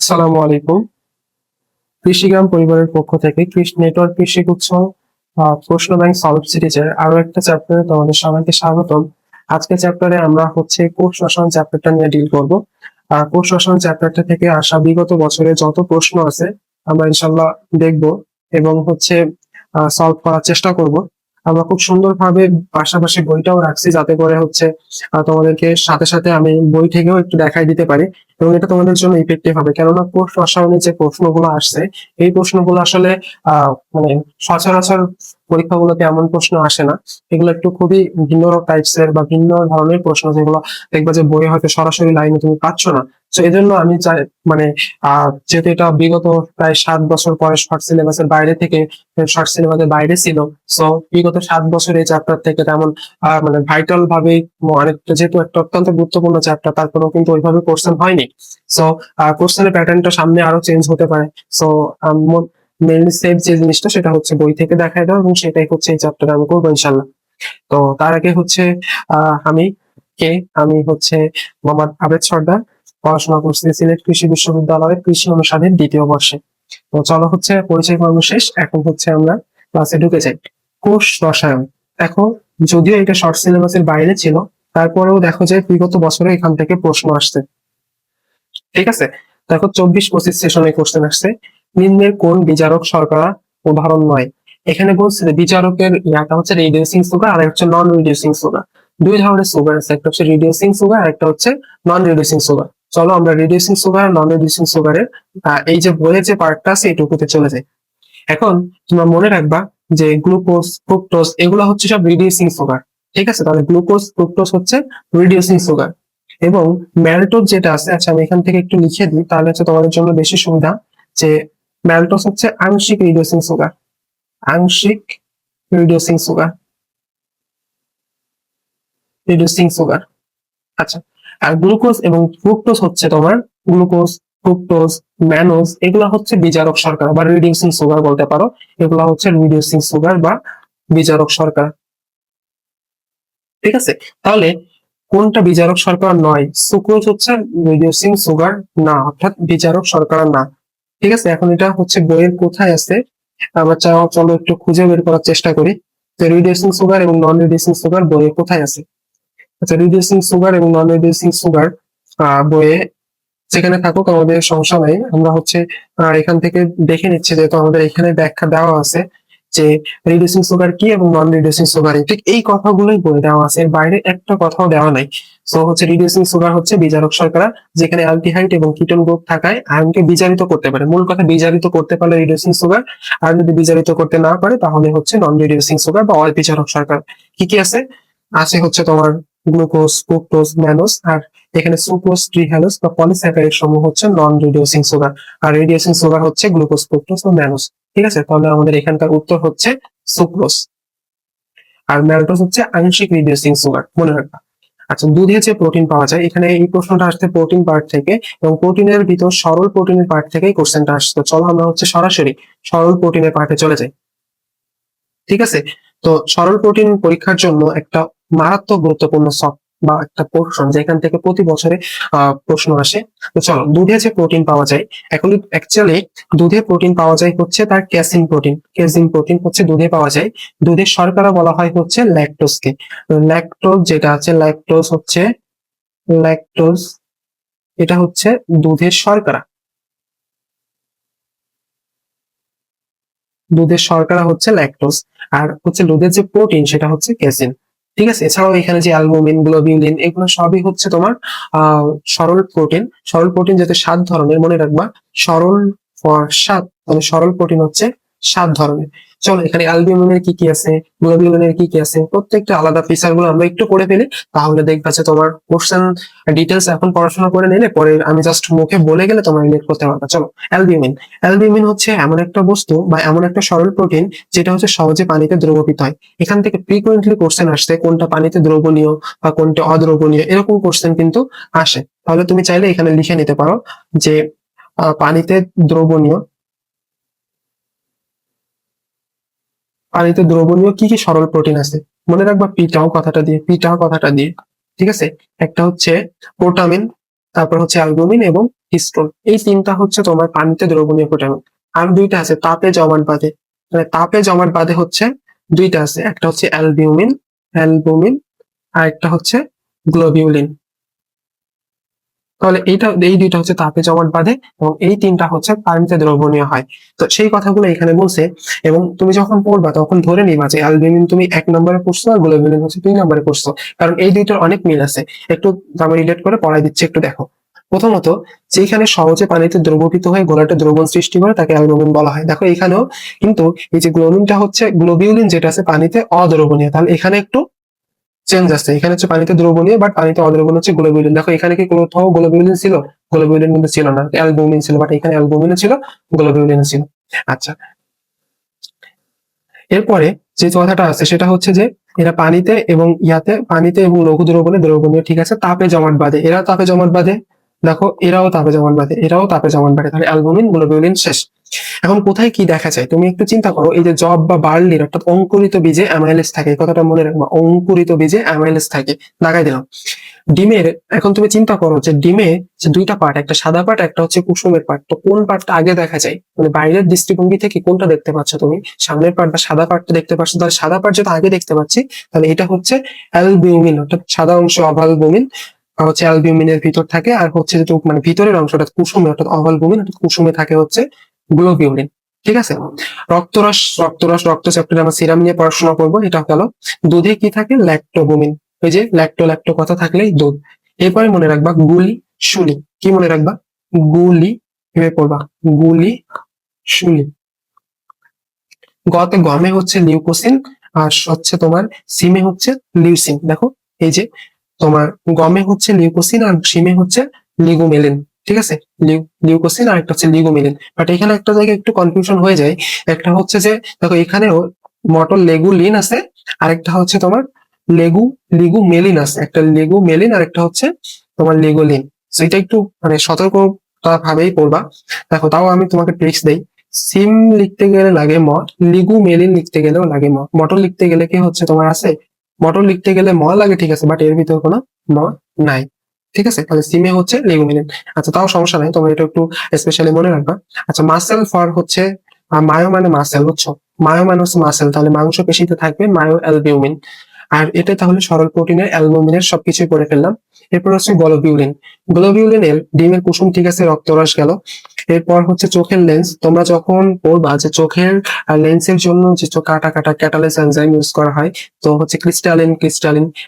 আসসালামু আলাইকুম। কৃষিগ্রাম পরিবারের পক্ষ থেকে কৃষি নেটওয়ার্ক কৃষিগুচ্ছ প্রশ্ন ব্যাংক সলভ সিরিজের আরো একটা চ্যাপ্টারে তোমাদের সবাইকে স্বাগতম। আজকে চ্যাপ্টারে আমরা কোষ রসায়ন চ্যাপ্টারটা নিয়ে ডিল করব। কোষ রসায়ন চ্যাপ্টারটা থেকে আসা বিগত বছরে যত প্রশ্ন আছে আমরা ইনশাল্লাহ দেখব এবং সলভ করার চেষ্টা করব। আমরা খুব সুন্দরভাবে পাশাপাশি বইটাও রাখছি যাতে করে তোমাদেরকে সাথে সাথে আমি বই থেকেও একটু দেখাই দিতে পারি এবং এটা তোমাদের জন্য ইফেক্টিভ হবে। কেননা কোষ রসায়নের যে প্রশ্নগুলো আসছে এই প্রশ্নগুলো আসলে মানে সচরাচর পরীক্ষাগুলোতে এমন প্রশ্ন আসে না। এগুলো একটু খুবই ভিন্ন টাইপস এর বা ভিন্ন ধরনের প্রশ্ন, যেগুলো দেখবা যে বইয়ে হয়তো সরাসরি লাইনে তুমি পাচ্ছ না। তো এই জন্য আমি চাই মানে যেহেতু এটা বিগত প্রায় 7 বছর পরে শর্ট সিলেবাসের বাইরে থেকে শর্ট সিলেবাসের বাইরে ছিল, সো বিগত 7 বছর এই চ্যাপ্টার থেকে তেমন ভাইটাল ভাবে অনেকটা, যেহেতু একটা অত্যন্ত গুরুত্বপূর্ণ চ্যাপ্টার, তারপরেও কিন্তু ওইভাবে কোশ্চেন হয়নি। সো কোশ্চেনের প্যাটার্নটা সামনে আরো চেঞ্জ হতে পারে। সো মেনলি সেভ যে জিনিসটা সেটা হচ্ছে বই থেকে দেখায় দাও এবং সেটাই এই চ্যাপ্টারে আমি করবো ইনশাল্লাহ। তো তার আগে আমি কে আমি মোহাম্মদ আবেদ সর্দার, পড়াশোনা করছি সিলেট কৃষি বিশ্ববিদ্যালয়ের কৃষি অনুষদের 2য় বর্ষে। তো চলো পরিচয় পর্ব শেষ, এখন আমরা ক্লাসে ঢুকে যাই। কোষ রসায়ন। দেখো, যদিও এটা শর্ট সিলেবাসের বাইরে ছিল, তারপরেও দেখো যে বিগত বছরে এখান থেকে প্রশ্ন আসছে। ঠিক আছে, দেখো 24-25 সেশনে কোশ্চেন আসছে। নিম্নের কোন বিজারক শর্করা উদাহরণ নয়? এখানে বলছে যে বিজারকের ইয়াটা হচ্ছে রিডিউসিং সুগার আর হচ্ছে নন রিডিউসিং সুগার। দুই ধরনের সুগার আছে, একটা হচ্ছে রিডিউসিং সুগার আর একটা হচ্ছে নন রিডিউসিং সুগার। চলো আমরা রিডিউসিং সুগার নন রিডিউসিং সুগারের এই যে বইয়ের যে পার্টটা আছে এটুকুতে চলে যাই। এখন তোমরা মনে রাখবা যে গ্লুকোজ ফ্রুক্টোজ এগুলো হচ্ছে সব রিডিউসিং সুগার। ঠিক আছে, তাহলে গ্লুকোজ ফ্রুক্টোজ হচ্ছে রিডিউসিং সুগার। এবং ম্যালটোজ যেটা আছে, আচ্ছা আমি এখান থেকে একটু লিখে দিই তাহলে তোমাদের জন্য বেশি সুবিধা। যে ম্যালটোজ হচ্ছে আংশিক রিডিউসিং সুগার, আংশিক রিডিউসিং সুগার, রিডিউসিং সুগার। আচ্ছা, আর গ্লুকোজ এবং ফ্রুক্টোজ হচ্ছে তোমার গ্লুকোজ ফ্রুক্টোজ ম্যানোজ এগুলা হচ্ছে বিজারক শর্করা বা রিডিউসিং সুগার বলতে পারো। এগুলা হচ্ছে রিডিউসিং সুগার বা বিজারক শর্করা। ঠিক আছে, তাহলে কোনটা বিজারক শর্করা নয়? সুক্রোজ হচ্ছে রিডিউসিং সুগার না, অর্থাৎ বিজারক শর্করা না। ঠিক আছে, এখন এটা বইয়ের কোথায় আছে আমরা চলো একটু খুঁজে বের করার চেষ্টা করি। তো রিডিউসিং সুগার এবং নন রিডিউসিং সুগার বইয়ে কোথায় আছে? আচ্ছা, রিডিউসিং সুগার এবং নন রিডিউসিং সুগার বইয়ে যেখানে থাকুক আমাদের সমস্যা নাই। আমরা এখান থেকে দেখে নিচ্ছি, যেহেতু আমাদের এখানে ব্যাখ্যা দেওয়া আছে যে রিডিউসিং সুগার কি এবং নন রিডিউসিং সুগার, ঠিক এই কথাগুলোই বলে দেওয়া আছে, এর বাইরে একটা কথাও দেওয়া নাই। সো রিডিউসিং সুগার হচ্ছে বিজারক শর্করা, যেখানে অ্যালডিহাইড এবং কিটোন গ্রুপ থাকায় আয়নকে বিজারিত করতে পারে। মূল কথা, বিজারিত করতে পারলে রিডিউসিং সুগার, আর যদি বিজারিত করতে না পারে তাহলে হচ্ছে নন রিডিউসিং সুগার বা অবিজারক শর্করা। কি কি আছে? আছে তোমার গ্লুকোজ ফ্রুক্টোজ ম্যানোজ, আর এখানে সুক্রোজ ট্রিহ্যালোজ বা পলিস্যাকারাইড সমূহ হচ্ছে নন রিডিউসিং সুগার, আর রিডিউসিং সুগার হচ্ছে গ্লুকোজ ফ্রুক্টোজ ও ম্যানোজ। ঠিক আছে, তাহলে আমাদের এখানকার উত্তর হচ্ছে সুক্রোজ। আর ম্যালটোজ হচ্ছে আংশিক রিডিউসিং সুগার, মনে রাখবা। আচ্ছা, দুধে যে প্রোটিন পাওয়া যায়, এখানে এই প্রশ্নটা আসছে প্রোটিন পার্ট থেকে, এবং প্রোটিনের ভিতর সরল প্রোটিনের পার্ট থেকেই কোশ্চেনটা আসছে। চলো আমরা সরাসরি সরল প্রোটিনের পার্টে চলে যাই। ঠিক আছে, তো সরল প্রোটিন পরীক্ষার জন্য একটা মারাত্মক গুরুত্বপূর্ণ বা একটা পোর্শন যেখান থেকে প্রতি বছরে প্রশ্ন আসে। তো চলো, দুধে যে প্রোটিন পাওয়া যায়, এখন অ্যাকচুয়ালি দুধে প্রোটিন পাওয়া যায় তার ক্যাসিন প্রোটিন। ক্যাসিন প্রোটিন দুধে পাওয়া যায়। দুধের শর্করা বলা হয় ল্যাকটোজকে। ল্যাকটোজ যেটা আছে, ল্যাকটোজ এটা হচ্ছে দুধের শর্করা। দুধের শর্করা হচ্ছে ল্যাকটোজ, আর দুধের যে প্রোটিন সেটা হচ্ছে ক্যাসিন। ঠিক আছে, এছাড়াও এখানে যে অ্যালবুমিন গ্লোবিউলিন এগুলো সবই তোমার সরল প্রোটিন। সরল প্রোটিন যাতে 7 ধরনের, মনে রাখবা। সরল ফর 7, মানে সরল প্রোটিন হচ্ছে 7 ধরনের। চলো, এখানে অ্যালবুমিনের কি কি আছে, গ্লোবিউলিনের কি কি আছে, প্রত্যেকটা আলাদা ফিচার গুলো আমরা একটু পড়ে ফেলি, তাহলে দেখবা যে তোমার কোশ্চেন ডিটেলস এখন পড়াশোনা করে নিলে পরে আমি জাস্ট মুখে বলে গেলে তোমার রিলেট করতে পারবে। চলো, অ্যালবিউমিন। অ্যালবিউমিন হচ্ছে এমন একটা বস্তু বা এমন একটা সরল প্রোটিন যেটা সহজে পানিতে দ্রবীভূত হয়। এখান থেকে ফ্রিকুয়েন্টলি কোশ্চেন আসছে কোনটা পানিতে দ্রবণীয় বা কোনটা অদ্রবণীয়, এরকম কোশ্চেন কিন্তু আসে। তাহলে তুমি চাইলে এখানে লিখে নিতে পারো যে পানিতে দ্রবণীয়, পানিতে দ্রবণীয় কি কি সরল প্রোটিন আছে। মনে রাখবা পিটাও কথাটা দিয়ে, পিটাও কথাটা দিয়ে। ঠিক আছে, একটা হচ্ছে প্রোটামিন, তারপর হচ্ছে অ্যালবুমিন এবং হিস্টোন। এই তিনটা হচ্ছে তোমার পানিতে দ্রবণীয় প্রোটিন। আর দুইটা আছে তাপে জমাট বাঁধে, মানে তাপে জমাট বাঁধে হচ্ছে দুইটা আছে, একটা হচ্ছে অ্যালবুমিন আর একটা হচ্ছে গ্লোবিউলিন। তাহলে এই দুইটা হচ্ছে তাপে জমাট বাঁধে এবং এই তিনটা হচ্ছে পানিতে দ্রবণীয় হয়। তো সেই কথাগুলো এখানে বলছে। এবং তুমি যখন পড়বা তখন ধরে নিবা যে অ্যালবুমিন তুমি 1 নম্বরে পড়ছো আর গ্লোবিউলিন হচ্ছে 2 নম্বরে পড়ছো, কারণ এই দুইটার অনেক মিল আছে। একটু আমি রিলেট করে পড়াই দিচ্ছি, একটু দেখো। প্রথমত, যেখানে সহজে পানিতে দ্রবীভূত হয়ে গোলাটা দ্রবণ সৃষ্টি করে তাকে অ্যালবুমিন বলা হয়। দেখো এখানেও কিন্তু এই যে গ্লোবিউলিন যেটা আছে পানিতে অদ্রবণীয়, তাহলে এখানে একটু চেঞ্জ আছে। এখানে হচ্ছে পানিতে দ্রবণীয়, বাট পানিতে অদ্রবণীয় হচ্ছে গ্লোবিউলিন। দেখো এখানে কি কোথাও গ্লোবিউলিন ছিল? গ্লোবিউলিন কিন্তু ছিল না, অ্যালবুমিন ছিল, বাট এখানে অ্যালবুমিন ছিল, গ্লোবিউলিন ছিল। আচ্ছা, এরপরে যে কথাটা আছে সেটা হচ্ছে যে এরা পানিতে এবং লঘু দ্রবণে দ্রবণীয়, ঠিক আছে, তাপে জমাট বাঁধে। এরা তাপে জমাট বাঁধে, দেখো এরাও তাপে জমাট বাঁধে, এরাও তাপে জমাট বাঁধে। তাহলে অ্যালবুমিন গ্লোবিউলিন শেষ। এখন কোথায় কি দেখা যায় তুমি একটু চিন্তা করো। এই যে জব বা বার্লির অর্থাৎ অঙ্কুরিত বীজে অ্যামাইলেজ থাকে, এই কথাটা মনে রাখবা, অঙ্কুরিত বীজে অ্যামাইলেজ থাকে। লাগাই দিলাম। ডিমের, এখন তুমি চিন্তা করো যে ডিমে যে দুইটা পার্ট, একটা সাদা পার্ট একটা হচ্ছে কুসুমের পার্ট, তো কোন পার্টটা আগে দেখা যায়? মানে বাইরের দৃষ্টিভঙ্গি থেকে কোনটা দেখতে পাচ্ছ তুমি? সামনের পার্ট বা সাদা পার্টটা দেখতে পাচ্ছ? তাহলে সাদা পার্ট যেটা আগে দেখতে পাচ্ছি, তাহলে এটা হচ্ছে অ্যালবিউমিন, অর্থাৎ সাদা অংশ অভালবুমিন হচ্ছে অ্যালবিউমিনের ভিতর থাকে। আর হচ্ছে যেটা মানে ভিতরের অংশটা কুসুমে অর্থাৎ অভালবুমিন অর্থাৎ কুসুমে থাকে হচ্ছে গ্লোবিউলিন। ঠিক আছে। রক্ত চ্যাপ্টারে আমরা সিরাম নিয়ে পড়াশোনা করবো। এটা গেল। দুধে কি থাকে? ল্যাক্টোবুমিন। ওই যে ল্যাক্টো কথা থাকলেই দুধ। এরপরে মনে রাখবা গুলি শুলি। কি মনে রাখবা? গুলি, ভেবে পড়বা, গুলি শুলি। গমে হচ্ছে লিউকোসিন, আর হচ্ছে তোমার সিমে হচ্ছে লিউসিন। দেখো এই যে তোমার গমে হচ্ছে লিউকোসিন আর সিমে হচ্ছে লিগুমেলিন। ঠিক আছে, লিউকোসিন আর একটা হচ্ছে লিগুমেলিন। বাট এখানে একটা জায়গায় একটু কনফিউশন হয়ে যায়। একটা হচ্ছে যে দেখো এখানেও মটর লেগুলিন আছে, আরেকটা হচ্ছে তোমার লিগুমেলিন আছে। একটা লিগুমেলিন আর একটা হচ্ছে তোমার লিগোলিন। তো এটা একটু মানে সতর্কতা ভাবেই পড়বা। দেখো তাও আমি তোমাকে ট্রিক্স দেই। সিম লিখতে গেলে লাগে ম, লিগুমেলিন লিখতে গেলেও লাগে ম। মটর লিখতে গেলে কি হচ্ছে তোমার আছে? মটর লিখতে গেলে ম লাগে, ঠিক আছে, বাট এর ভিতর কোনো ম নাই। ঠিক আছে, তাহলে সিমে হচ্ছে লিগুমেলিন। আচ্ছা, তাও সমস্যা নাই, তোমরা এটা একটু স্পেশালি মনে রাখবা। আচ্ছা, মাসেল ফর হচ্ছে মায়ো মানে মাসেল, বুঝছো? মায়ো মানে হচ্ছে মাসেল, তাহলে মাংস পেশিতে থাকবে মায়ো অ্যালবিউমিন। আর এটা তাহলে সরল প্রোটিনের অ্যালবুমিনের সবকিছুই করে ফেললাম। এরপর হচ্ছে গ্লোবিউলিনের ডিমের কুসুম, ঠিক আছে, রক্তরস গেল। এরপর হচ্ছে চোখের লেন্স। তোমরা যখন পড়বা যে চোখের লেন্সের জন্য যে কাটা কাটা ক্যাটালাইজ এনজাইম ইউজ করা হয়, তো হচ্ছে ক্রিস্টালিন।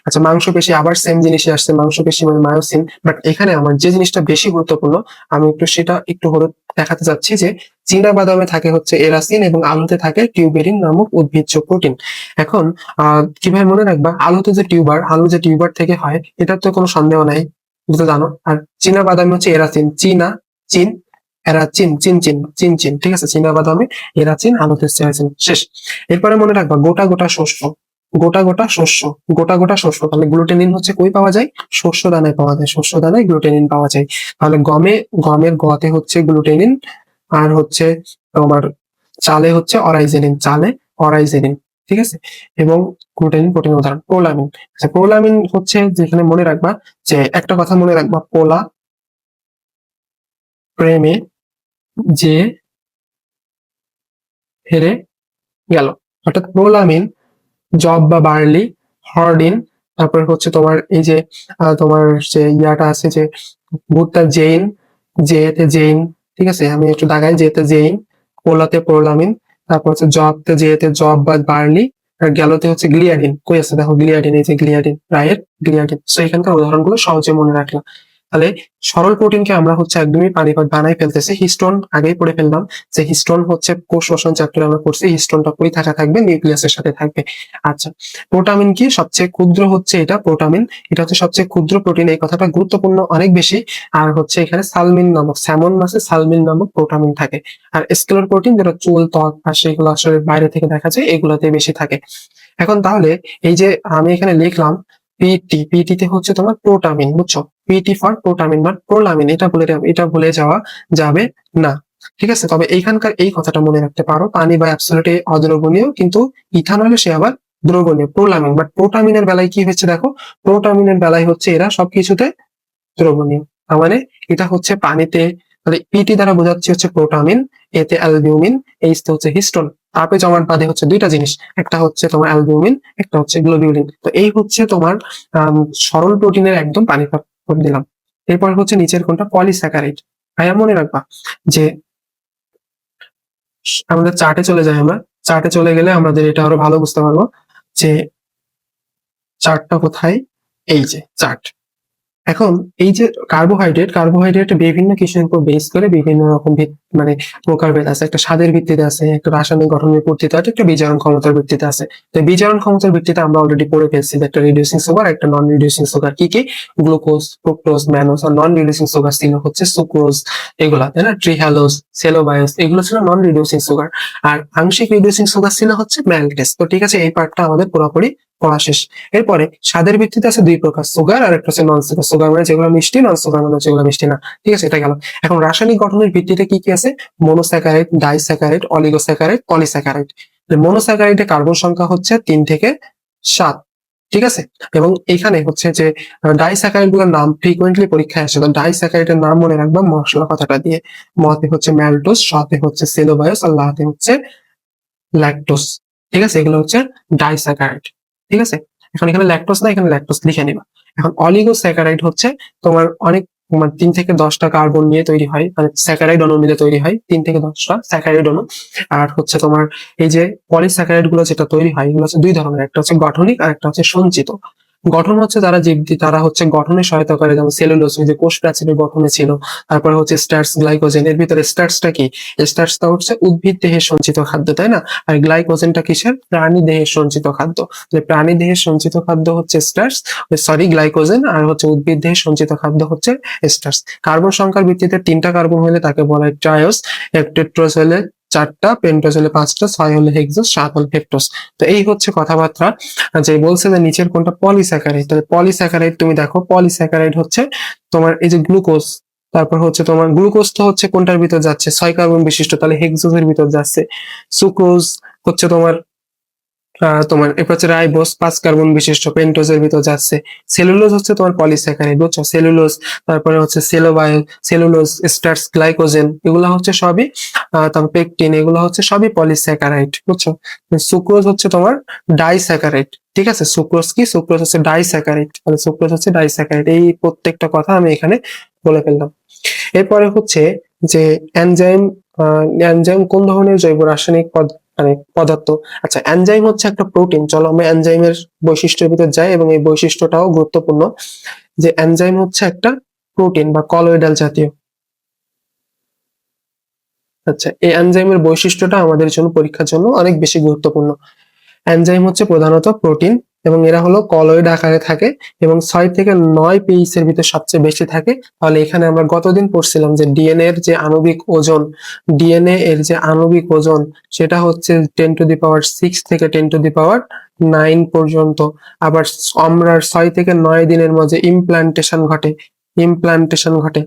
আচ্ছা, মাংসপেশি আবার সেম জিনিসই আসছে, মাংসপেশি মানে মায়োসিন। বাট এখানে আমার যে জিনিসটা বেশি গুরুত্বপূর্ণ, আমি সেটা একটু হলো দেখাতে চাচ্ছি যে চীনা বাদামে থাকে হচ্ছে এরাসিন এবং আলুতে থাকে টিউবেরিন নামক উদ্ভিজ্জ প্রোটিন। এখন কিভাবে মনে রাখবা? আলু যে টিউবার থেকে হয়, এটার তো কোনো সন্দেহ নাই, তুমি তো জানো। আর চীনা বাদামে হচ্ছে এরাচিন, চিন এরাচিন, চিন, ঠিক আছে। চীনা বাদামে এরাচিন, আলুতে সেরাচিন। শেষ। এরপরে মনে রাখবা গোটা গোটা শস্য। তাহলে গ্লুটেনিন হচ্ছে কই পাওয়া যায়? শস্য দানায় পাওয়া যায়, শস্য দানায় গ্লুটেনিন পাওয়া যায়। তাহলে গমের গতে হচ্ছে গ্লুটেনিন, আর হচ্ছে তোমার চালে হচ্ছে অরাইজেনিন। ঠিক আছে। এবং গ্লুটেনিন প্রোটিনের উদাহরণ প্রোলামিন। আচ্ছা, প্রোলামিন হচ্ছে যেখানে মনে রাখবা যে একটা কথা মনে রাখবা, পোলা প্রেমে যে হেরে গেল। অর্থাৎ প্রোলামিন জব বা বার্লি, হর্ডিন, তারপর হচ্ছে তোমার এই যে তোমার যে ইয়াটা আছে যে ভুট্টা জেইন, ঠিক আছে, আমি একটু দাগাই, জেতে জেইন, পোলাতে প্রোলামিন, তারপর হচ্ছে জেতে জব বা বার্লি, আর গেলোতে হচ্ছে গ্লিয়াডিন। কই আছে? দেখো গ্লিয়াডিন, এই যে গ্লিয়াডিন, রায়ের গ্লিয়াডিন। তো এখানকার উদাহরণগুলো সহজে মনে রাখলাম। তাহলে সরল প্রোটিনকে আমরা হচ্ছে একদমই পানিপাত বানাই ফেলতেছি। হিস্টোন আগেই পড়ে ফেললাম যে হিস্টোন হচ্ছে কোষ শ্বসন চ্যাপ্টারে আমরা পড়ছি, হিস্টোনটা কই থাকবে? নিউক্লিয়াসের সাথে থাকবে। আচ্ছা, প্রোটামিন কি? সবচেয়ে ক্ষুদ্র হচ্ছে এটা প্রোটামিন। এটা হচ্ছে সবচেয়ে ক্ষুদ্র প্রোটিন, এই কথাটা গুরুত্বপূর্ণ অনেক বেশি। আর হচ্ছে এখানে সালমিন নামক, স্যামন মাছে সালমিন নামক প্রোটামিন থাকে। আর স্কেলার প্রোটিন যেটা চুল, ত্বক আর সেগুলো আসলে বাইরে থেকে দেখা যায়, এগুলোতে বেশি থাকে। এখন তাহলে এই যে আমি এখানে লিখলাম পিটি তে হচ্ছে তোমার প্রোটামিন, বুঝছো? PT for protamine, but prolamin এটা ভুলে যাওয়া যাবে না। ঠিক আছে, তবে এইখানকার এই কথাটা মনে রাখতে পারো, পানি বা অ্যাবসলিউটলি অদ্রবণীয়, কিন্তু ইথানলে সে আবার দ্রবণীয় প্রোলামিন। বাট প্রোটামিনের বেলায় কি হচ্ছে দেখো, প্রোটামিনের বেলায় হচ্ছে এরা সবকিছুতে দ্রবণীয়। তার মানে এটা হচ্ছে পানিতে, তাহলে পিটি দ্বারা বোঝাচ্ছি হচ্ছে প্রোটামিন, এতে অ্যালবিউমিন, এইচতে হচ্ছে হিস্টোন। তাপে জমাট বাঁধে হচ্ছে দুইটা জিনিস, একটা হচ্ছে তোমার অ্যালবিউমিন, একটা হচ্ছে গ্লোবিউলিন। তো এই হচ্ছে তোমার সরল প্রোটিনের একদম পানি করে দিলাম। এরপর হচ্ছে নিচের কোনটা, পলিস্যাকারাইড। ভাইয়া মনে রাখবা যে আমাদের চার্টে চলে যাই, আমরা চার্টে চলে গেলে আমাদের এটা আরো ভালো বুঝতে পারবো যে চার্টটা কোথায়। এই যে চার্ট। এখন এই যে কার্বোহাইড্রেট বিভিন্ন কিছুর উপর বেস করে বিভিন্ন রকম মানে প্রকারভেদ আছে। একটা স্বাদের ভিত্তিতে আছে, একটা রাসায়নিক গঠনের ভিত্তিতে আছে, একটা বিজারণ ক্ষমতার ভিত্তিতে আছে। তো বিজারণ ক্ষমতার ভিত্তিতে আমরা অলরেডি পড়ে ফেলছি যে একটা রিডিউসিং সুগার, একটা নন রিডিউসিং সুগার। কি কি? Glucose, fructose, mannose. আর নন রিডিউসিং সুগার ছিল হচ্ছে সুক্রোজ, এগুলা, তাই না? ট্রিহ্যালোজ, সেলোবায়োস, এগুলো ছিল নন রিডিউসিং সুগার। আর আংশিক রিডিউসিং সুগার ছিল হচ্ছে ম্যালটেস। তো ঠিক আছে, এই পার্টটা আমাদের পুরোপুরি পড়া শেষ। এরপরে স্বাদের ভিত্তিতে আছে দুই প্রকার, সুগার আর একটা হচ্ছে নন সুগার। সুগার মানে যেগুলো মিষ্টি, নন সুগার মানে যেগুলো মিষ্টি না। ঠিক আছে, এটা গেল। এখন রাসায়নিক গঠনের ভিত্তিতে কি কি আছে? Monosaccharide, disaccharide, oligosaccharide, polysaccharide. মনোস্যাকারাইডে কার্বন সংখ্যা হচ্ছে 3 থেকে 7। ঠিক আছে, এবং এখানে হচ্ছে যে ডাইস্যাকারাইড গুলোর নাম ফ্রিকোয়েন্টলি পরীক্ষায় আসে। তো ডাইস্যাকারাইডের নাম মনে রাখবা মশলা কথাটা দিয়ে। মতে হচ্ছে ম্যালটোস, সাথে হচ্ছে সেলোবায়োস, আর লাতে হচ্ছে ল্যাকটোস। ঠিক আছে, এগুলো হচ্ছে ডাইস্যাকারাইড। ঠিক আছে, এখন এখানে ল্যাকটোস না, এখানে ল্যাকটোস লিখে নিবা। এখন অলিগোস্যাকারাইড হচ্ছে তোমার অনেক, মানে 3 থেকে 10টা কার্বন নিয়ে তৈরি হয়, মানে স্যাকারাইড অণু মিলে তৈরি হয় 3 থেকে 10টা স্যাকারাইড অণু। আর হচ্ছে তোমার এই যে পলিস্যাকারাইড গুলো যেটা তৈরি হয়, এগুলো হচ্ছে দুই ধরনের, একটা হচ্ছে গঠনিক আর একটা হচ্ছে সঞ্চিত। গঠন হচ্ছে তারা তারা হচ্ছে গঠনে সহায়তা করে, যেমন সেলুলোজ যে কোষ প্রাচীরের গঠনে ছিল। তারপরে হচ্ছে স্টার্চ, গ্লাইকোজেন। এর ভিতরে স্টার্চটা কি? স্টার্চটা হচ্ছে উদ্ভিদ দেহের সঞ্চিত খাদ্য, তাই না? আর গ্লাইকোজেনটা কিসের? প্রাণী দেহের সঞ্চিত খাদ্য। যে প্রাণী দেহের সঞ্চিত খাদ্য হচ্ছে স্টার্চ, সরি গ্লাইকোজেন, আর হচ্ছে উদ্ভিদ দেহের সঞ্চিত খাদ্য হচ্ছে স্টার্চ। কার্বন সংখ্যার ভিত্তিতে 3টা কার্বন হলে তাকে বলা হয় ট্রায়োস, টেট্রাস হলে 4টা, পেন্টোজ হলে 5টা, 6 হলে হেক্সোস, 7 হলে হেপ্টোস। তো এই হচ্ছে কথাবার্তা। যে বলছে যে নিচের কোনটা পলিস্যাকারাইড। তাহলে পলিস্যাকারাইড তুমি দেখো, পলিস্যাকারাইড হচ্ছে তোমার এই যে গ্লুকোজ, তারপর হচ্ছে তোমার গ্লুকোজ তো হচ্ছে কোনটার ভিতর যাচ্ছে? 6 কার্বন বিশিষ্ট, তাহলে হেক্সোজের ভিতর যাচ্ছে। সুক্রোজ হচ্ছে তোমার এরপর হচ্ছে রাইবোস, 5 কার্বন বিশিষ্ট, পেন্টোজের ভিতর যাচ্ছে। সেলুলোজ হচ্ছে তোমার পলিস্যাকারাইড, বুঝছো? সেলুলোজ, তারপরে হচ্ছে সেলুলোজ, স্টার্চ, গ্লাইকোজেন, এগুলো হচ্ছে সবই তারপর পেকটিন, এগুলো হচ্ছে সবই পলিস্যাকারাইড, বুঝছো? সুক্রোজ হচ্ছে তোমার ডাইস্যাকারাইড। ঠিক আছে, সুক্রোজ কি? সুক্রোজ হচ্ছে ডাইস্যাকারাইড। তাহলে সুক্রোজ হচ্ছে ডাইস্যাকারাইড। এই প্রত্যেকটা কথা আমি এখানে বলে ফেললাম। এরপরে হচ্ছে যে এনজাইম। এনজাইম কোন ধরনের জৈব রাসায়নিক মানে পদার্থ? আচ্ছা, এনজাইম হচ্ছে একটা প্রোটিন। চলো আমরা এনজাইমের বৈশিষ্ট্যের ভিতর যাই, এবং এই বৈশিষ্ট্যটাও গুরুত্বপূর্ণ। যে এনজাইম হচ্ছে একটা প্রোটিন বা কলয়েডাল জাতীয়। আচ্ছা, এই এনজাইমের বৈশিষ্ট্যটা আমাদের জন্য পরীক্ষার জন্য অনেক বেশি গুরুত্বপূর্ণ। এনজাইম হচ্ছে প্রধানত প্রোটিন, এবং এরা হলো কলয়েড আকারে থাকে, এবং 6 থেকে 9 পিএইচ এর ভিতর সবচেয়ে বেশি থাকে। তাহলে এখানে আমরা গতদিন পড়ছিলাম যে ডিএনএ এর যে আণবিক ওজন, ডিএনএ এর যে আণবিক ওজন সেটা হচ্ছে 10⁶ থেকে 10⁹ পর্যন্ত। আবার আমরা 6 থেকে 9 দিনের মধ্যে ইমপ্লান্টেশন ঘটে।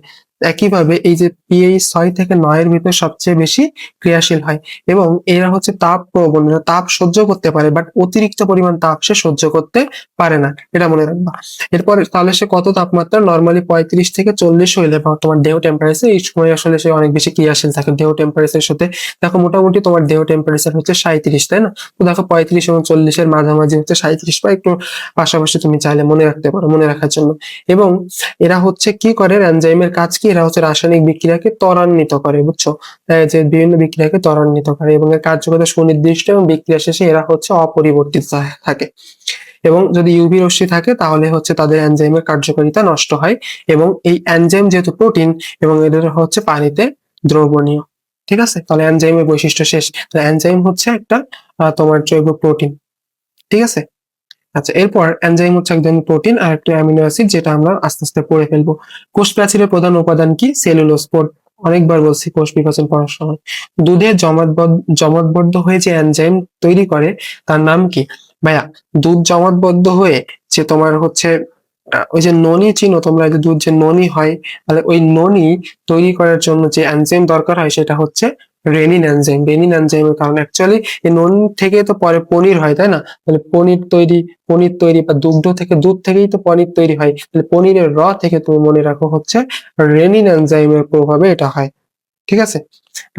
একইভাবে এই যে পিএইচ 6 থেকে 9 এর ভিতর সবচেয়ে বেশি ক্রিয়াশীল হয়, এবং এরা হচ্ছে তাপ প্রবণ, তাপ সহ্য করতে পারে, বাট অতিরিক্ত পরিমাণ তাপ সে সহ্য করতে পারে না, এটা মনে রাখবা। এরপরে তাহলে সে কত তাপমাত্রা? নর্মালি 35 থেকে 40 হইলে বা তোমার দেহ টেম্পারেচার, এই সময় আসলে সে অনেক বেশি ক্রিয়াশীল থাকে দেহ টেম্পারেচারের সাথে। দেখো মোটামুটি তোমার দেহ টেম্পারেচার হচ্ছে 37, তাই না? তো দেখো 35 এবং 40 এর মাঝামাঝি হচ্ছে 37, বা একটু পাশাপাশি তুমি চাইলে মনে রাখতে পারো মনে রাখার জন্য। এবং এরা হচ্ছে কি করে? এনজাইমের কাজ কি? এরা হচ্ছে রাসায়নিক বিক্রিয়াকে ত্বরান্বিত করে, বুঝছো? যে বিভিন্ন বিক্রিয়াকে ত্বরান্বিত করে, এবং এর কার্যকতা সুনির্দিষ্ট, এবং বিক্রিয়া শেষে এরা হচ্ছে অপরিবর্তিত থাকে। এবং যদি ইউভি রশ্মি থাকে তাহলে হচ্ছে তাদের এনজাইমের কার্যকারিতা নষ্ট হয়। এবং এই এনজাইম যেহেতু প্রোটিন, এবং এদের হচ্ছে পানিতে দ্রবণীয়। ঠিক আছে, তাহলে এনজাইমের বৈশিষ্ট্য শেষ। তাহলে এনজাইম হচ্ছে একটা তোমার জৈব প্রোটিন। ঠিক আছে, আচ্ছা, এরপর এনজাইম হচ্ছে একদম প্রোটিন আর একটা অ্যামিনো অ্যাসিড, যেটা আমরা আস্তে আস্তে পড়ে ফেলবো। কোষ প্রাচীরের প্রধান উপাদান কি? সেলুলোজ। অনেকবার বলছি কোষ বিভাজন পড়ার সময়। দুধে জমাটবদ্ধ হয়ে যে এনজাইম তৈরি করে তার নাম কি? ভাইয়া, দুধ জমাটবদ্ধ হয়ে যে তোমার হচ্ছে ওই যে ননি চিনো তোমরা, দুধ যে ননি হয়, তাহলে ওই ননি তৈরি করার জন্য যে এনজাইম দরকার হয় সেটা হচ্ছে রেনিন এনজাইম, রেনিন এনজাইমের কারণে। অ্যাকচুয়ালি এই নুন থেকে তো পরে পনির হয়, তাই না? তাহলে পনির তৈরি বা দুধ থেকেই তো পনির তৈরি হয়। তাহলে পনিরের থেকে তুমি মনে রাখো হচ্ছে রেনিন এনজাইমের প্রভাবে এটা হয়। ঠিক আছে?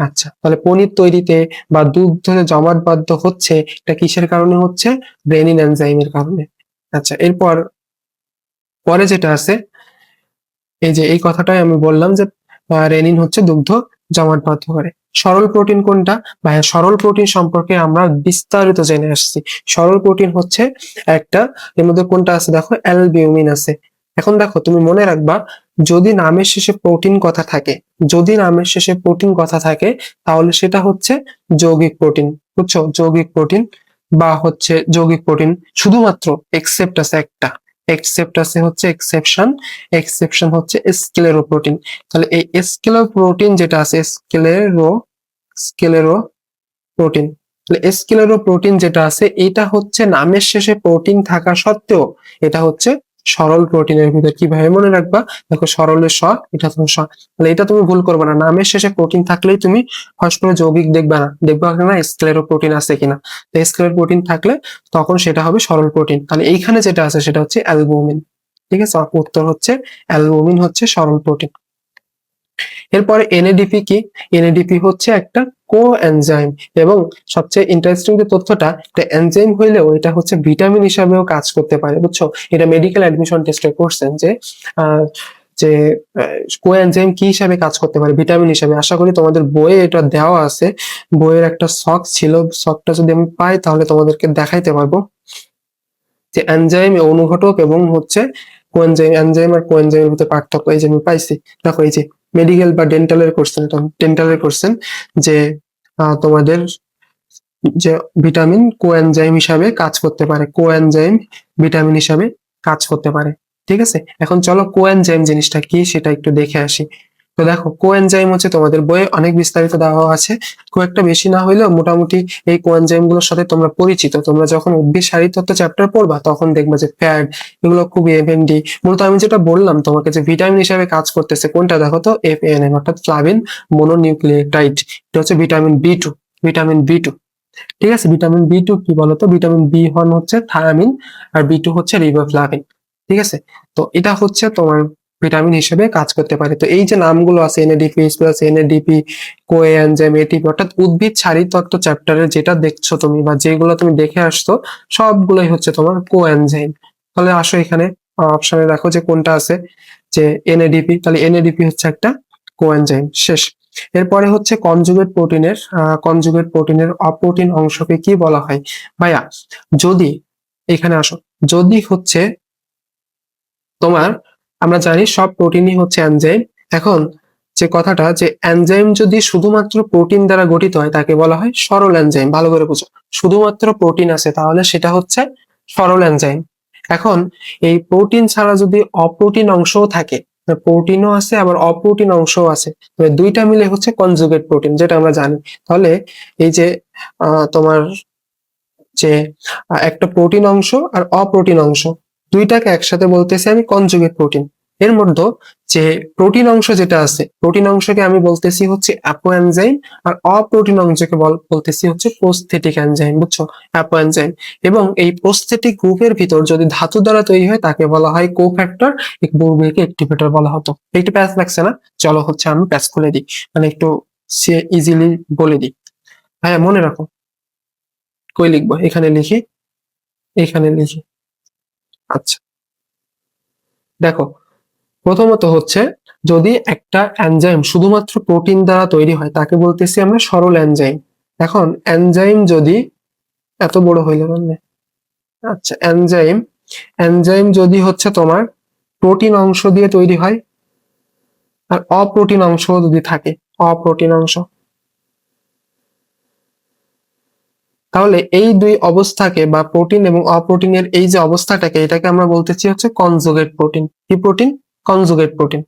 আচ্ছা, তাহলে পনির তৈরিতে বা দুধ ধরে জমাট বাধ্য হচ্ছে, এটা কিসের কারণে হচ্ছে? রেনিন এনজাইমের কারণে। আচ্ছা, এরপর পরে যেটা আছে, এই যে এই কথাটাই আমি বললাম যে রেনিন হচ্ছে দুগ্ধ জমাটবদ্ধ করে। সরল প্রোটিন কোনটা? ভাইয়া সরল প্রোটিন সম্পর্কে আমরা বিস্তারিত জেনে আসছি। সরল প্রোটিন হচ্ছে একটা, এর মধ্যে কোনটা আছে দেখো, অ্যালবিউমিন আছে। এখন দেখো তুমি মনে রাখবা, যদি নামের শেষে প্রোটিন কথা থাকে, যদি নামের শেষে প্রোটিন কথা থাকে, তাহলে সেটা হচ্ছে যৌগিক প্রোটিন। বুঝছো? যৌগিক প্রোটিন বা হচ্ছে যৌগিক প্রোটিন শুধুমাত্র এক্সেপ্ট আছে একটা, এক্সেপ্ট আছে হচ্ছে এক্সেপশন, এক্সেপশন হচ্ছে স্ক্লেরোপ্রোটিন। তাহলে এই স্ক্লেরোপ্রোটিন যেটা আছে, স্ক্লেরোপ্রোটিন, তাহলে স্ক্লেরোপ্রোটিন যেটা আছে, এটা হচ্ছে নামের শেষে প্রোটিন থাকা সত্ত্বেও এটা হচ্ছে সরল প্রোটিনের ভিতর। কিভাবে মনে রাখবা? দেখো সরলের এটা তুমি তাহলে এটা তুমি ভুল করবে না, নামের শেষে প্রোটিন থাকলেই তুমি ফার্স্ট করে যৌগিক দেখবা না, দেখবা না স্ক্লেরোপ্রোটিন আছে কিনা। তো স্ক্লেরোপ্রোটিন থাকলে তখন সেটা হবে সরল প্রোটিন। তাহলে এইখানে যেটা আছে সেটা হচ্ছে অ্যালবুমিন। ঠিক আছে? উত্তর হচ্ছে অ্যালবুমিন হচ্ছে সরল প্রোটিন। এরপরে এনএডিপি কি? এনএডিপি হচ্ছে একটা কো এনজাইম, এবং সবচেয়ে ইন্টারেস্টিং যে তথ্যটা, এটা এনজাইম হইলেও এটা হচ্ছে ভিটামিন হিসাবেও কাজ করতে পারে। বুঝছো? এটা মেডিকেল অ্যাডমিশন টেস্টে করছেন যে আহ, যে কো এনজাইম কি হিসাবে কাজ করতে পারে, ভিটামিন হিসাবে। আশা করি তোমাদের বইয়ে এটা দেওয়া আছে, বইয়ের একটা শখ ছিল, শখটা যদি আমি পাই তাহলে তোমাদেরকে দেখাইতে পারবো যে এনজাইম অনুঘটক এবং হচ্ছে কোএনজাইম, এনজাইম আর কোএনজাইমের ভিতরে পার্থক্য। এই যে আমি পাইছি, দেখো এই যে মেডিকেল বা ডেন্টালের কোশ্চেন, এটা ডেন্টালের কোশ্চেন, যে তোমাদের যে ভিটামিন কোএনজাইম হিসাবে কাজ করতে পারে, কোএনজাইম ভিটামিন হিসাবে কাজ করতে পারে। ঠিক আছে? এখন চলো কোএনজাইম জিনিসটা কি সেটা একটু দেখে আসি। তো দেখো কোএনজাইম হচ্ছে তোমাদের বইয়ে অনেক বিস্তারিত দেওয়া আছে, খুব একটা বেশি না হইলেও মোটামুটি এই কোএনজাইম গুলোর সাথে তোমরা পরিচিত। তোমরা যখন উদ্ভিদ শারীরতত্ত্ব চ্যাপ্টার পড়বা তখন দেখবা যে ফ্যাট, এগুলো খুবই এফএনডি। মূলত আমি যেটা বললাম তোমাকে যে ভিটামিন হিসাবে কাজ করতেছে কোনটা, দেখো তো এফএনএম অর্থাৎ ফ্লাভিন মনোনিউক্লিওটাইড। এটা হচ্ছে vitamin B two, vitamin B two. ঠিক আছে? ভিটামিন বি টু কি বলতো? ভিটামিন বি হচ্ছে থায়ামিন, আর বি টু হচ্ছে রিবোফ্লাভিন। ঠিক আছে? তো এটা হচ্ছে তোমার ভিটামিন হিসেবে কাজ করতে পারে। তো এই যে নামগুলো আছে, NADP plus NADP, coenzyme, ATP, অর্থাৎ উদ্ভিদ শারীরতত্ত্ব চ্যাপ্টারে যেটা দেখছো তুমি বা যেগুলো তুমি দেখে আসছো, সবগুলোই হচ্ছে তোমার কোএনজাইম। তাহলে আসো এখানে অপশনে দেখো যে কোনটা আছে, যে এনএডিপি। তাহলে এনএডিপি হচ্ছে একটা কোএনজাইম। শেষ। এরপরে হচ্ছে কনজুগেট প্রোটিনের অপ্রোটিন অংশকে কি বলা হয়? ভাইয়া, যদি এখানে আসো, যদি হচ্ছে তোমার, আমরা জানি সব প্রোটিনই হচ্ছে এনজাইম। এখন যে কথাটা, যে এনজাইম যদি শুধুমাত্র প্রোটিন দ্বারা গঠিত হয় তাকে বলা হয় সরল এনজাইম। ভালো করে বুঝো, শুধুমাত্র প্রোটিন আছে তাহলে সেটা হচ্ছে সরল এনজাইম। এখন এই প্রোটিন ছাড়া যদি অপ্রোটিন অংশও থাকে, প্রোটিনও আছে আবার অপ্রোটিন অংশও আছে, তবে দুইটা মিলে হচ্ছে কনজুগেট প্রোটিন, যেটা আমরা জানি। তাহলে এই যে তোমার যে একটা প্রোটিন অংশ আর অপ্রোটিন অংশ, দুইটাকে একসাথে বলতেছি আমি কনজুগেট প্রোটিন। এর মধ্যে যে প্রোটিন অংশ যেটা আছে, প্রোটিন অংশকে আমি বলতেছি হচ্ছে অ্যাপো এনজাইম, আর অপ্রোটিন অংশকে বলতেছি হচ্ছে প্রোস্থেটিক এনজাইম। বুঝছো? Apo enzyme. এবং এই প্রোস্থেটিক গ্রুপের ভিতর যদি ধাতু দ্বারা তৈরি হয় তাকে বলা হয় কোফ্যাক্টর, গ্রুপকে অ্যাক্টিভেটর বলা হতো। একটু প্যাচ লাগছে না? চলো হচ্ছে আমি প্যাচ খুলে দিই, মানে একটু ইজিলি বলে দিই। হ্যাঁ, মনে রাখো। কই লিখবো? এখানে লিখি, এখানে লিখি। আচ্ছা, দেখো, প্রথমত হচ্ছে যদি একটা এনজাইম শুধুমাত্র প্রোটিন দ্বারা তৈরি হয় তাকে বলতেছি আমরা সরল এনজাইম। এখন এনজাইম যদি এত বড় হইলে মানে, আচ্ছা, এনজাইম এনজাইম যদি হচ্ছে তোমার প্রোটিন অংশ দিয়ে তৈরি হয় আর অপ্রোটিন অংশ যদি থাকে, অপ্রোটিন অংশ, তাহলে এই দুই অবস্থাকে বা প্রোটিন এবং অপ্রোটিনের এই যে অবস্থাটাকে, এটাকে আমরা বলতেছি হচ্ছে কনজুগেট প্রোটিন। কি প্রোটিন? Conjugate protein.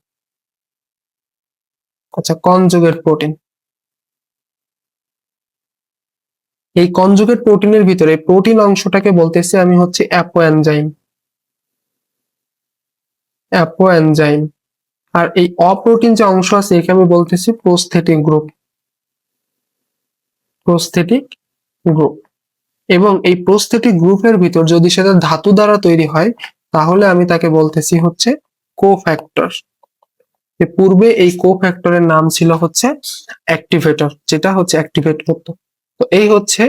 আচ্ছা, কনজুগেট প্রোটিন। এই কনজুগেট প্রোটিনের ভিতরে প্রোটিন অংশটাকে বলতেছি আমি হচ্ছে অ্যাপো এনজাইম, অ্যাপো এনজাইম। আর এই অপ্রোটিন যে অংশ আছে একে আমি বলতেছি প্রোস্থেটিক গ্রুপ। Prosthetic group. এবং এই প্রস্থেটিক গ্রুপের ভিতর যদি সেটা ধাতু দ্বারা তৈরি হয় তাহলে আমি তাকে বলতেছি হচ্ছে কোফ্যাক্টর। পূর্বে এই কোফ্যাক্টরের নাম ছিল হচ্ছে অ্যাক্টিভেটর, যেটা হচ্ছে অ্যাক্টিভেট করতো। তো এই হচ্ছে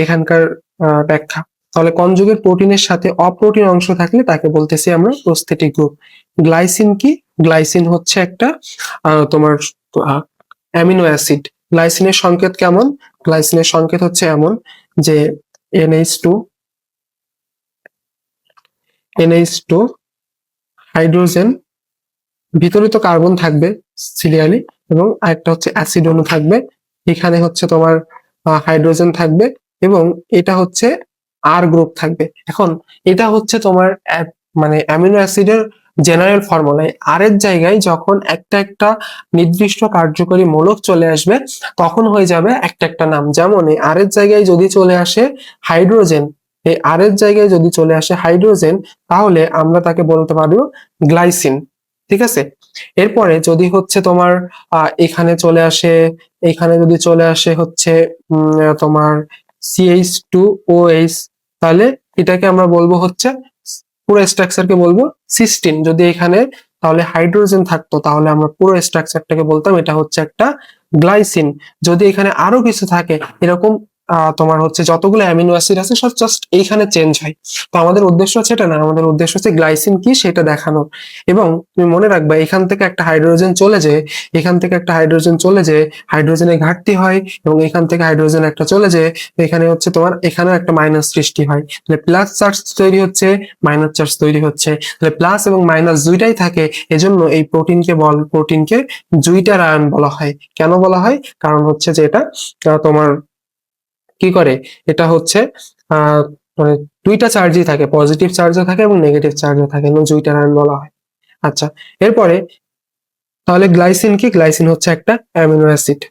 এখানকার ব্যাখ্যা। তাহলে কনজুগেট প্রোটিনের সাথে অপ্রোটিন অংশ থাকলে তাকে বলতেছি আমরা প্রস্থেটিক গ্রুপ। গ্লাইসিন কি? গ্লাইসিন হচ্ছে একটা তোমার অ্যামিনো অ্যাসিড। গ্লাইসিনের সংকেত কেমন? গ্লাইসিনের সংকেত হচ্ছে এমন যে NH2 হাইড্রোজেন, ভিতরে তো কার্বন থাকবে সিরিয়ালি, এবং আরেকটা হচ্ছে অ্যাসিড অণু থাকবে। এখানে হচ্ছে তোমার হাইড্রোজেন থাকবে এবং এটা হচ্ছে আর গ্রুপ থাকবে। এখন এটা হচ্ছে তোমার মানে অ্যামিনো অ্যাসিডের জেনারেল ফর্মুলায় আর এর জায়গায় যখন একটা একটা নির্দিষ্ট কার্যকরী মূলক চলে আসবে তখন হয়ে যাবে একটা একটা নাম। যেমন এই আর এর জায়গায় যদি চলে আসে হাইড্রোজেন, এই আর এর জায়গায় যদি চলে আসে হাইড্রোজেন তাহলে আমরা তাকে বলতে পারবো গ্লাইসিন। ঠিক আছে। এরপরে যদি হচ্ছে তোমার এখানে চলে আসে, এখানে যদি চলে আসে হচ্ছে তোমার CH2OH, তাহলে এটাকে আমরা বলবো হচ্ছে পুরো স্ট্রাকচারকে বলবো সিস্টিন। যদি এখানে তাহলে হাইড্রোজেন থাকতো তাহলে আমরা পুরো স্ট্রাকচারটাকে বলতাম এটা হচ্ছে একটা গ্লাইসিন। যদি এখানে আরো কিছু থাকে এরকম তোমার হচ্ছে যতগুলো অ্যামিনো অ্যাসিড আছে সব জাস্ট এইখানে চেঞ্জ হয়। তো আমাদের উদ্দেশ্য হচ্ছে এটা না, আমাদের উদ্দেশ্য হচ্ছে গ্লাইসিন কি সেটা দেখানো। এবং তুমি মনে রাখবা এখান থেকে একটা হাইড্রোজেন চলে যায়, এখান থেকে একটা হাইড্রোজেন চলে যায়, হাইড্রোজেনের ঘাটতি হয়, এবং এখান থেকে হাইড্রোজেন একটা চলে যায়, এখানে হচ্ছে তোমার এখানেও একটা মাইনাস সৃষ্টি হয়। তাহলে প্লাস চার্জ তৈরি হচ্ছে, মাইনাস চার্জ তৈরি হচ্ছে। তাহলে প্লাস এবং মাইনাস দুইটাই থাকে, এজন্য এই প্রোটিনকে জুইটার আয়ন বলা হয়। কেন বলা হয়? কারণ হচ্ছে যে এটা তোমার কি করে, এটা হচ্ছে মানে দুইটা চার্জই থাকে, পজিটিভ চার্জও থাকে এবং নেগেটিভ চার্জও থাকে, জুইটার আয়ন বলা হয়। আচ্ছা, এরপরে তাহলে গ্লাইসিন কি? গ্লাইসিন হচ্ছে একটা অ্যামিনো অ্যাসিড।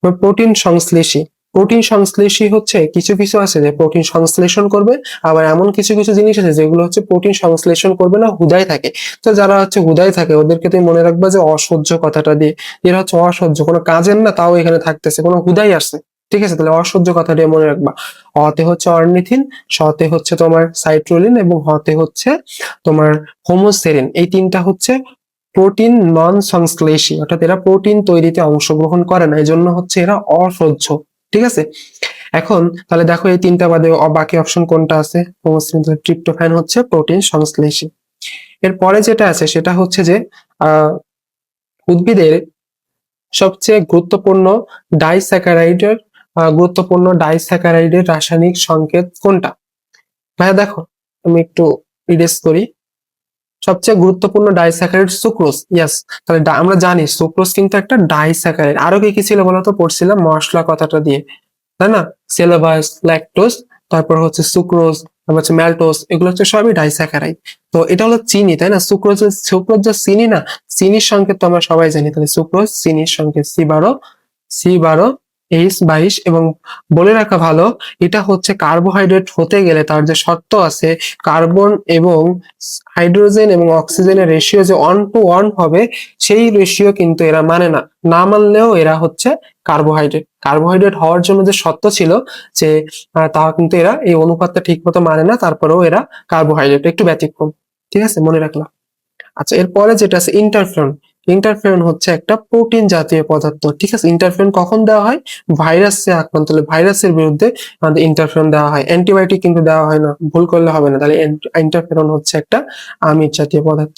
প্রোটিন সংশ্লেষী। প্রোটিন সংশ্লেষী হচ্ছে কিছু কিছু আছে যে প্রোটিন সংশ্লেষণ করবে, আবার এমন কিছু কিছু জিনিস আছে যেগুলো হচ্ছে প্রোটিন সংশ্লেষণ করবে না, হুদাই থাকে। তো যারা হচ্ছে হুদাই থাকে ওদেরকে তুমি মনে রাখবা যে অসহ্য কথাটা দিয়ে, এরা হচ্ছে অসহ্য, কোনো কাজের না তাও এখানে থাকতেছে, কোনো হুদাই আসছে। ঠিক আছে, তাহলে অসহ্য কথা দিয়ে মনে রাখবা। অতে হচ্ছে অর্নিথিন, শতে হচ্ছে তোমার সাইট্রোলিন, এবং হতে হচ্ছে তোমার হোমোসেরিন। এই তিনটা হচ্ছে প্রোটিন নন সংশ্লেষী, অর্থাৎ এরা প্রোটিন তৈরিতে অংশগ্রহণ করে না, এই জন্য হচ্ছে এরা অসহ্য। ঠিক আছে। এখন তাহলে দেখো এই তিনটা বাদে বাকি অপশন কোনটা আছে? ট্রিপ্টোফ্যান হচ্ছে প্রোটিন সংশ্লেষী। এরপরে যেটা আছে সেটা হচ্ছে যে উদ্ভিদের সবচেয়ে গুরুত্বপূর্ণ ডাইস্যাকারাইডের রাসায়নিক সংকেত কোনটা? ভাইয়া দেখো আমি একটু ইরেজ করি। সবচেয়ে গুরুত্বপূর্ণ ডাইস্যাকারাইড সুক্রোজ। ইয়েস, তাহলে আমরা জানি সুক্রোজ কিন্তু একটা ডাইস্যাকারাইড। আরো কি কি ছিল বলতো? পড়ছিলাম মশলা কথাটা দিয়ে, তাই না? সেলোবাস, ল্যাকটোজ, তারপর হচ্ছে সুক্রোজ, তারপর হচ্ছে ম্যালটোজ, এগুলো হচ্ছে সবই ডাইস্যাকারাইড। তো এটা হলো চিনি, তাই না? সুক্রোজ যে চিনি না, চিনির সংকেত তো আমরা সবাই জানি। তাহলে সুক্রোজ চিনির সংকেত C12H22। এবং বলে রাখা ভালো, এটা হচ্ছে কার্বোহাইড্রেট হতে গেলে তার যে শর্ত আছে, কার্বন এবং হাইড্রোজেন এবং অক্সিজেনের রেশিও যে 1:1 হবে, সেই রেশিও কিন্তু এরা মানে না। না মানলেও এরা হচ্ছে কার্বোহাইড্রেট হওয়ার জন্য যে শর্ত ছিল যে তা কিন্তু এরা এই অনুপাতটা ঠিক মতো মানে না, তারপরেও এরা কার্বোহাইড্রেট, একটু ব্যতিক্রম। ঠিক আছে, মনে রাখলাম। আচ্ছা, এরপরে যেটা আছে ইন্টারফেরন। ইন্টারফেরন হচ্ছে একটা প্রোটিন জাতীয় পদার্থ। ঠিক আছে, ইন্টারফেরন কখন দেওয়া হয়? ভাইরাসে আক্রান্ত হলে, ভাইরাসের বিরুদ্ধে আমাদের ইন্টারফেরন দেওয়া হয়। অ্যান্টিবায়োটিক কিন্তু দেওয়া হয় না, ভুল করলে হবে না। তাহলে ইন্টারফেরন হচ্ছে একটা আমিষ জাতীয় পদার্থ।